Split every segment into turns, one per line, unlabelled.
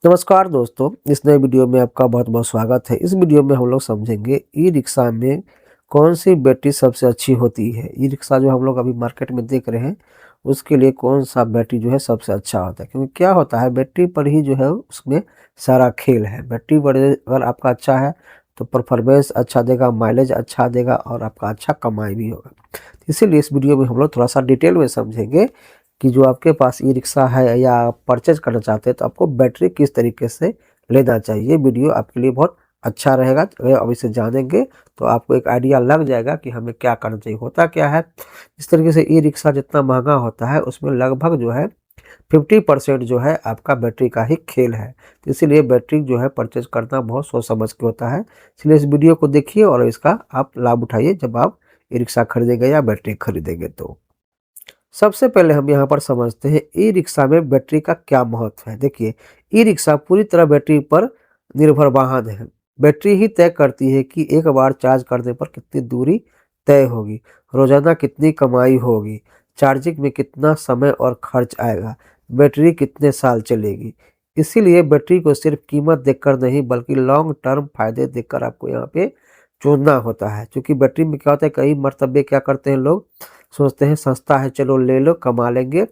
नमस्कार दोस्तों, इस नए वीडियो में आपका बहुत-बहुत स्वागत है। इस वीडियो में हम लोग समझेंगे ई-रिक्शा में कौन-सी बैटरी सबसे अच्छी होती है। ई-रिक्शा जो हम लोग अभी मार्केट में देख रहे हैं, उसके लिए कौन-सा बैटरी जो है सबसे अच्छा होता है। क्योंकि क्या होता है बैटरी पर ही जो है उसमें सारा खेल है। बैटरी बड़े अगर आपका अच्छा है, तो परफॉर्मेंस अच्छा देगा, माइलेज अच्छा देगा और आपका अच्छा कमाई भी होगा। इसीलिए इस वीडियो में हम लोग थोड़ा-सा डिटेल में समझेंगे कि जो आपके पास ई-रिक्शा है या आप परचेज़ करना चाहते हैं, तो आपको बैटरी किस तरीके से लेना चाहिए। ये वीडियो आपके लिए बहुत अच्छा रहेगा। अगर आप इसे जानेंगे, तो आपको एक आइडिया लग जाएगा कि हमें क्या करना चाहिए। होता क्या है, इस तरीके से ई-रिक्शा जितना महँगा होता है, उसमें लगभग जो है 50% जो है आपका बैटरी का ही खेल है। तो इसीलिए बैटरी जो है परचेज़ करना बहुत सोच समझ के होता है। इसलिए इस वीडियो को देखिए और इसका आप लाभ उठाइए जब आप ई-रिक्शा खरीदेंगे या बैटरी खरीदेंगे तो। सबसे पहले हम यहाँ पर समझते हैं ई-रिक्शा में बैटरी का क्या महत्व है। देखिए, ई-रिक्शा पूरी तरह बैटरी पर निर्भर वाहन है। बैटरी ही तय करती है कि एक बार चार्ज करने पर कितनी दूरी तय होगी, रोजाना कितनी कमाई होगी, चार्जिंग में कितना समय और खर्च आएगा, बैटरी कितने साल चलेगी। इसीलिए बैटरी को सिर्फ कीमत देखकर नहीं बल्कि लॉन्ग टर्म फायदे देखकर आपको यहाँ पे चुनना होता है। क्योंकि बैटरी में क्या होता है, कई मर्तबे क्या करते हैं लोग, सोचते हैं सस्ता है चलो ले लो कमा लेंगे,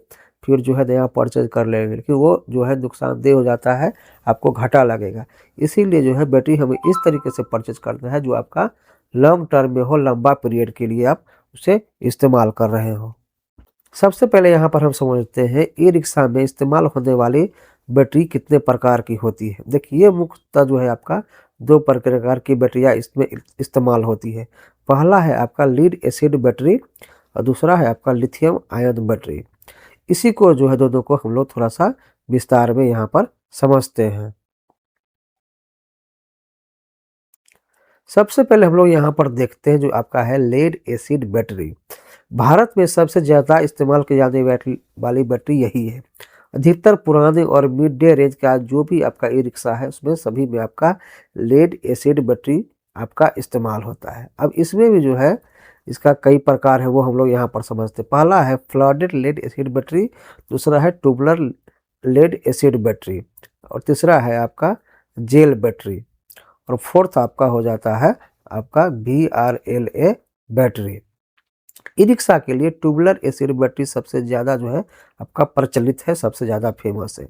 फिर जो है नया परचेज कर लेंगे, लेकिन वो जो है नुकसानदेह हो जाता है, आपको घाटा लगेगा। इसीलिए जो है बैटरी हमें इस तरीके से परचेज करना है जो आपका लॉन्ग टर्म में हो, लंबा पीरियड के लिए आप उसे इस्तेमाल कर रहे हो। सबसे पहले यहाँ पर हम समझते हैं ई-रिक्शा में इस्तेमाल होने वाली बैटरी कितने प्रकार की होती है। देखिए, ये मुख्यतः जो है आपका 2 प्रकार की बैटरियाँ इसमें इस्तेमाल होती है। पहला है आपका लीड एसिड बैटरी और दूसरा है आपका लिथियम आयन बैटरी। इसी को जो है दोनों को हम लोग थोड़ा-सा विस्तार में यहाँ पर समझते हैं। सबसे पहले हम लोग यहाँ पर देखते हैं जो आपका है लेड एसिड बैटरी। भारत में सबसे ज़्यादा इस्तेमाल की जाने वाली बैटरी यही है। अधिकतर पुराने और मिड डे रेंज का जो भी आपका ई-रिक्शा है उसमें सभी में आपका लेड एसिड बैटरी आपका इस्तेमाल होता है। अब इसमें भी जो है इसका कई प्रकार है वो हम लोग यहाँ पर समझते हैं। पहला है फ्लडेड लेड एसिड बैटरी, दूसरा है ट्यूबुलर लेड एसिड बैटरी और तीसरा है आपका जेल बैटरी और फोर्थ आपका हो जाता है आपका VRLA बैटरी। ई-रिक्शा के लिए ट्यूबुलर एसिड बैटरी सबसे ज़्यादा जो है आपका प्रचलित है, सबसे ज़्यादा फेमस है।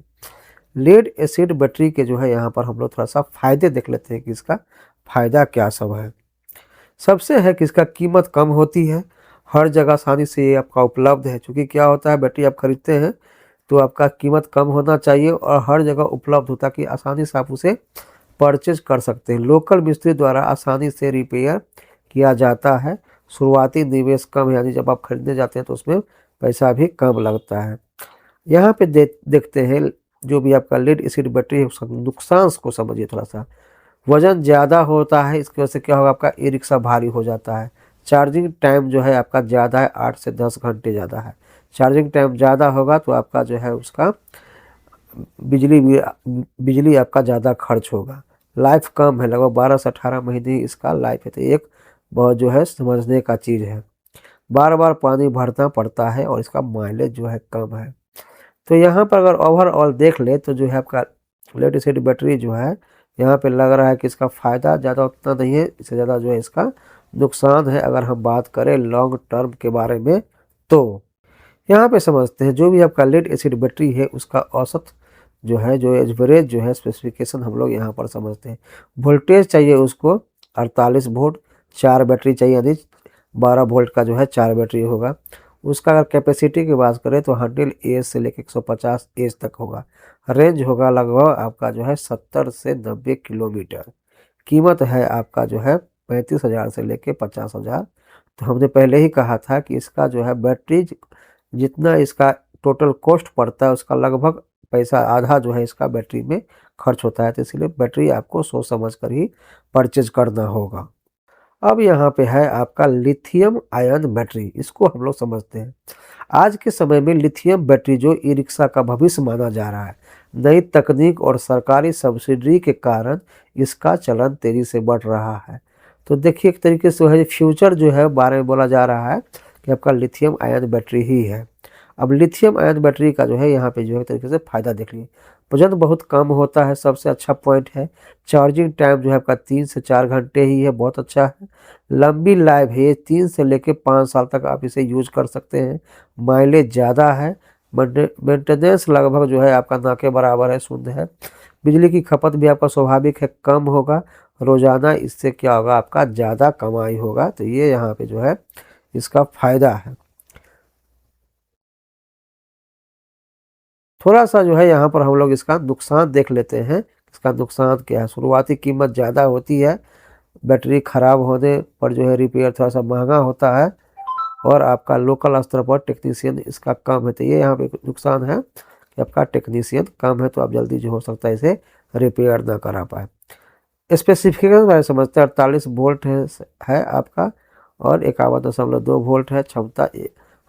लेड एसिड बैटरी के जो है यहाँ पर हम लोग थोड़ा-सा फ़ायदे देख लेते हैं कि इसका फ़ायदा क्या सब है। सबसे है कि इसका कीमत कम होती है, हर जगह आसानी से ये आपका उपलब्ध है। चूँकि क्या होता है बैटरी आप खरीदते हैं, तो आपका कीमत कम होना चाहिए और हर जगह उपलब्ध हो ताकि आसानी से आप उसे परचेज़ कर सकते हैं। लोकल मिस्त्री द्वारा आसानी से रिपेयर किया जाता है। शुरुआती निवेश कम है, यानी जब आप खरीदने जाते हैं तो उसमें पैसा भी कम लगता है। यहाँ पे देखते हैं जो भी आपका लेड एसिड बैटरी है उसका नुकसान को समझिए थोड़ा-सा। वज़न ज़्यादा होता है, इसकी वजह से क्या होगा आपका ई-रिक्शा भारी हो जाता है। चार्जिंग टाइम जो है आपका ज़्यादा है, 8 से 10 घंटे ज़्यादा है। चार्जिंग टाइम ज़्यादा होगा तो आपका जो है उसका बिजली आपका ज़्यादा खर्च होगा। लाइफ कम है, लगभग 12 से 18 महीने इसका लाइफ है, तो एक बहुत जो है समझने का चीज़ है। बार-बार पानी भरना पड़ता है और इसका माइलेज जो है कम है। तो यहाँ पर अगर ओवरऑल देख लें तो जो है आपका लेड एसिड बैटरी जो है, यहाँ पे लग रहा है कि इसका फ़ायदा ज़्यादा उतना नहीं है, इससे ज़्यादा जो है इसका नुकसान है अगर हम बात करें लॉन्ग टर्म के बारे में तो। यहाँ पे समझते हैं जो भी आपका लेड एसिड बैटरी है उसका औसत जो है, जो एवरेज जो है स्पेसिफिकेशन हम लोग यहाँ पर समझते हैं। वोल्टेज चाहिए उसको 48 वोल्ट, 4 बैटरी चाहिए यानी 12 वोल्ट का जो है 4 बैटरी होगा। उसका अगर कैपेसिटी की बात करें तो 100 एज से लेकर 150 एज तक होगा। रेंज होगा लगभग आपका जो है 70 से 90 किलोमीटर। कीमत है आपका जो है 35,000 से लेके 50,000। तो हमने पहले ही कहा था कि इसका जो है बैटरी जितना इसका टोटल कॉस्ट पड़ता है उसका लगभग पैसा आधा जो है इसका बैटरी में खर्च होता है। तो इसलिए बैटरी आपको सोच समझ कर ही परचेज करना होगा। अब यहाँ पे है आपका लिथियम आयन बैटरी, इसको हम लोग समझते हैं। आज के समय में लिथियम बैटरी जो ई-रिक्शा का भविष्य माना जा रहा है। नई तकनीक और सरकारी सब्सिडी के कारण इसका चलन तेजी से बढ़ रहा है। तो देखिए एक तरीके से है फ्यूचर जो है बारे में बोला जा रहा है कि आपका लिथियम आयन बैटरी ही है। अब लिथियम आयन बैटरी का जो है यहाँ पे जो है एक तरीके से फ़ायदा देख लीजिए। वजन बहुत कम होता है, सबसे अच्छा पॉइंट है। चार्जिंग टाइम जो है आपका 3 से 4 घंटे ही है, बहुत अच्छा है। लंबी लाइफ है, ये 3 से लेके 5 साल तक आप इसे यूज कर सकते हैं। माइलेज ज़्यादा है। मेंटेनेंस लगभग जो है आपका ना के बराबर है, शून्य है। बिजली की खपत भी आपका स्वाभाविक है, कम होगा। रोजाना इससे क्या होगा, आपका ज़्यादा कमाई होगा। तो ये यहाँ पे जो है इसका फायदा है। थोड़ा सा जो है यहाँ पर हम लोग इसका नुकसान देख लेते हैं। इसका नुकसान क्या है? शुरुआती कीमत ज़्यादा होती है। बैटरी खराब होने पर जो है रिपेयर थोड़ा सा महंगा होता है। और आपका लोकल स्तर पर टेक्नीशियन इसका कम है। तो ये यहाँ पे नुकसान है कि आपका टेक्नीशियन कम है, तो आप जल्दी जो हो सकता है इसे रिपेयर ना करा पाए। स्पेसिफिकेशन बारे समझते हैं। 48 वोल्ट है आपका, और 51.2 वोल्ट है। क्षमता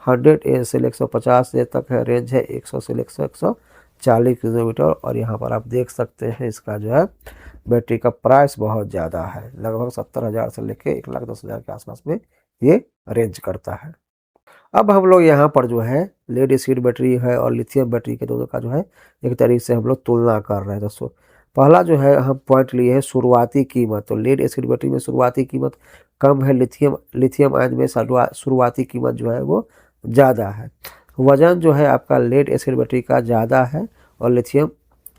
100 से 150 तक है। रेंज है 100 से 140 किलोमीटर। और यहाँ पर आप देख सकते हैं इसका जो है बैटरी का प्राइस बहुत ज़्यादा है, लगभग 70,000 से लेके 1,10,000 के आसपास में ये रेंज करता है। अब हम लोग यहाँ पर जो है लेड एसिड बैटरी है और लिथियम बैटरी के दोनों का जो है एक तरीके से हम लोग तुलना कर रहे हैं। दोस्तों, पहला जो है हम पॉइंट लिए है शुरुआती कीमत। तो लेड एसिड बैटरी में शुरुआती कीमत कम है। लिथियम आयन में शुरुआती कीमत जो है वो ज़्यादा है। वजन जो है आपका लेड एसिड बैटरी का ज़्यादा है और लिथियम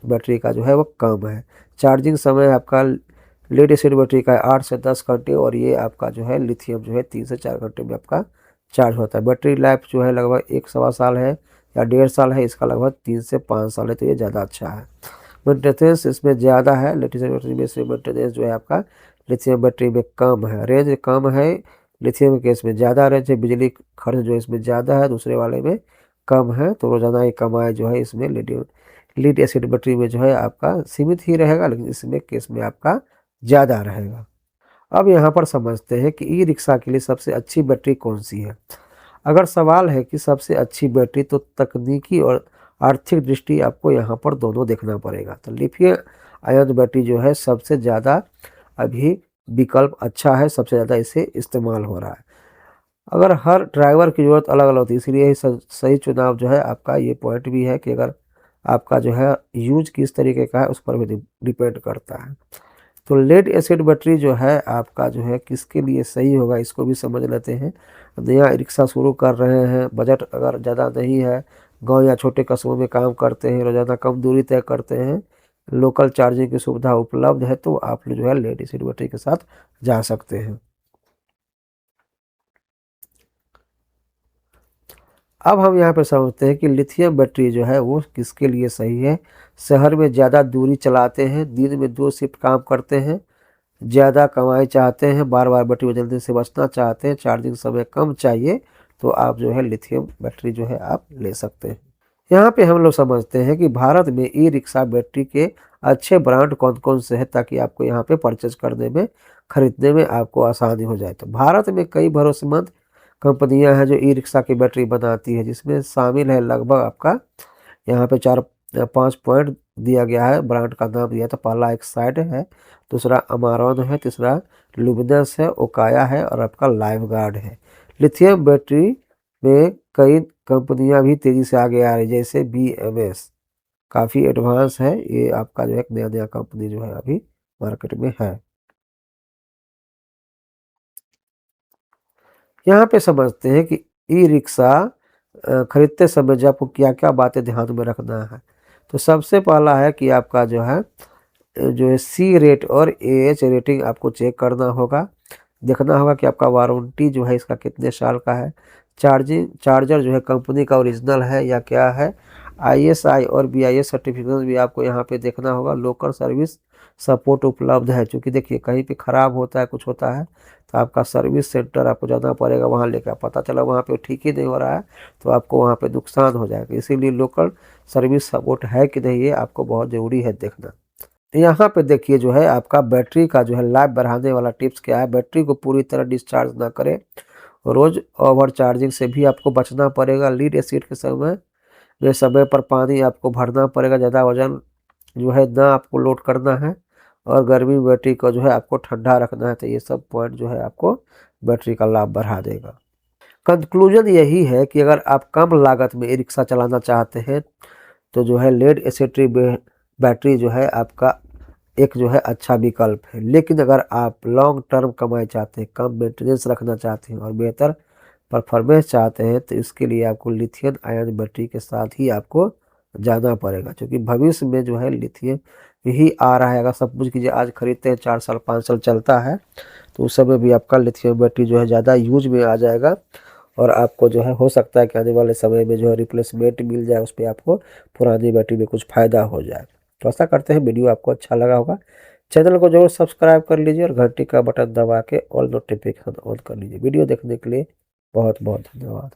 बैटरी का जो है वो कम है। चार्जिंग समय आपका लेड एसिड बैटरी का 8 से 10 घंटे, और ये आपका जो है लिथियम जो है 3 से 4 घंटे में आपका चार्ज होता है। बैटरी लाइफ जो है लगभग 1 सवा साल है या 1.5 साल है, इसका लगभग 3 से 5 साल है। तो ये ज़्यादा अच्छा है। मेंटेनेंस इसमें ज़्यादा है। लिथियम बैटरी में से मेंटेनेंस जो है आपका लिथियम बैटरी में कम है। रेंज कम है, लिथियम के इसमें ज़्यादा रेंज है। बिजली खर्च जो है इसमें ज़्यादा है, दूसरे वाले में कम है। तो रोज़ाना की कमाई जो है इसमें लीड एसिड बैटरी में जो है आपका सीमित ही रहेगा, लेकिन इसमें केस में आपका ज़्यादा रहेगा। अब यहाँ पर समझते हैं कि ई रिक्शा के लिए सबसे अच्छी बैटरी कौन सी है। अगर सवाल है कि सबसे अच्छी बैटरी, तो तकनीकी और आर्थिक दृष्टि आपको यहाँ पर दोनों देखना पड़ेगा। तो लिथियम आयन बैटरी जो है सबसे ज़्यादा अभी विकल्प अच्छा है, सबसे ज़्यादा इसे इस्तेमाल हो रहा है। अगर हर ड्राइवर की ज़रूरत अलग अलग होती है, इसलिए ही सही चुनाव जो है आपका ये पॉइंट भी है कि अगर आपका जो है यूज किस तरीके का है उस पर भी डिपेंड करता है। तो लेड एसिड बैटरी जो है आपका जो है किसके लिए सही होगा, इसको भी समझ लेते हैं। नया रिक्शा शुरू कर रहे हैं, बजट अगर ज़्यादा नहीं है, गांव या छोटे कस्बों में काम करते हैं, रोज़ाना कम दूरी तय करते हैं, लोकल चार्जिंग की सुविधा उपलब्ध है, तो आप जो है लेड एसिड बैटरी के साथ जा सकते हैं। अब हम यहाँ पे समझते हैं कि लिथियम बैटरी जो है वो किसके लिए सही है। शहर में ज़्यादा दूरी चलाते हैं, दिन में 2 शिफ्ट काम करते हैं, ज़्यादा कमाई चाहते हैं, बार बार बैटरी बदलने से बचना चाहते हैं, चार्जिंग समय कम चाहिए, तो आप जो है लिथियम बैटरी जो है आप ले सकते हैं। यहाँ पे हम लोग समझते हैं कि भारत में ई रिक्शा बैटरी के अच्छे ब्रांड कौन कौन से हैं, ताकि आपको यहाँ पे परचेज करने में, खरीदने में आपको आसानी हो जाए। तो भारत में कई भरोसेमंद कंपनियां हैं जो ई रिक्शा की बैटरी बनाती है, जिसमें शामिल है लगभग आपका यहाँ पे 4-5 पॉइंट दिया गया है। ब्रांड का नाम दिया था। पहला एक्साइड है, दूसरा अमारॉन है, तीसरा लुमिनस है, ओकाया है, और आपका लाइफ गार्ड है। लिथियम बैटरी में कई कंपनियां भी तेजी से आगे आ रही, जैसे BMS काफ़ी एडवांस है। ये आपका जो है एक नया नया कंपनी जो है अभी मार्केट में है। यहाँ पे समझते हैं कि ई रिक्शा खरीदते समय जो आपको क्या क्या बातें ध्यान में रखना है। तो सबसे पहला है कि आपका जो है सी रेट और AH रेटिंग आपको चेक करना होगा। देखना होगा कि आपका वारंटी जो है इसका कितने साल का है। चार्जर जो है कंपनी का ओरिजिनल है या क्या है। ISI और BIS सर्टिफिकेशन भी आपको यहाँ पे देखना होगा। लोकल सर्विस सपोर्ट उपलब्ध है, क्योंकि देखिए कहीं पे ख़राब होता है, कुछ होता है, तो आपका सर्विस सेंटर आपको जाना पड़ेगा, वहाँ लेकर पता चला वहाँ पे ठीक ही नहीं हो रहा है, तो आपको वहाँ पे नुकसान हो जाएगा। इसीलिए लोकल सर्विस सपोर्ट है कि नहीं, ये आपको बहुत ज़रूरी है देखना। यहाँ पे देखिए जो है आपका बैटरी का जो है लाइफ बढ़ाने वाला टिप्स क्या है। बैटरी को पूरी तरह डिस्चार्ज ना करें। रोज़ ओवर चार्जिंग से भी आपको बचना पड़ेगा। लीड एसिड के समय पर पानी आपको भरना पड़ेगा। ज़्यादा वजन जो है ना आपको लोड करना है, और गर्मी में बैटरी को जो है आपको ठंडा रखना है। तो ये सब पॉइंट जो है आपको बैटरी का लाभ बढ़ा देगा। कंक्लूजन यही है कि अगर आप कम लागत में ई रिक्शा चलाना चाहते हैं, तो जो है लेड एसिड बैटरी जो है आपका एक जो है अच्छा विकल्प है। लेकिन अगर आप लॉन्ग टर्म कमाई चाहते हैं, कम मेंटेनेंस रखना चाहते हैं और बेहतर परफॉर्मेंस चाहते हैं, तो इसके लिए आपको लिथियम आयन बैटरी के साथ ही आपको जाना पड़ेगा, क्योंकि भविष्य में जो है लिथियम यही आ रहा है। अगर सपोज कीजिए आज खरीदते हैं, 4 साल 5 साल चलता है, तो उस समय भी आपका लिथियम बैटरी जो है ज़्यादा यूज में आ जाएगा और आपको जो है हो सकता है कि आने वाले समय में जो है रिप्लेसमेंट मिल जाए, उस पे आपको पुरानी बैटरी में कुछ फ़ायदा हो जाए। तो ऐसा करते हैं, वीडियो आपको अच्छा लगा होगा, चैनल को ज़रूर सब्सक्राइब कर लीजिए और घंटी का बटन दबा के ऑल नोटिफिकेशन ऑन कर लीजिए। वीडियो देखने के लिए बहुत बहुत धन्यवाद।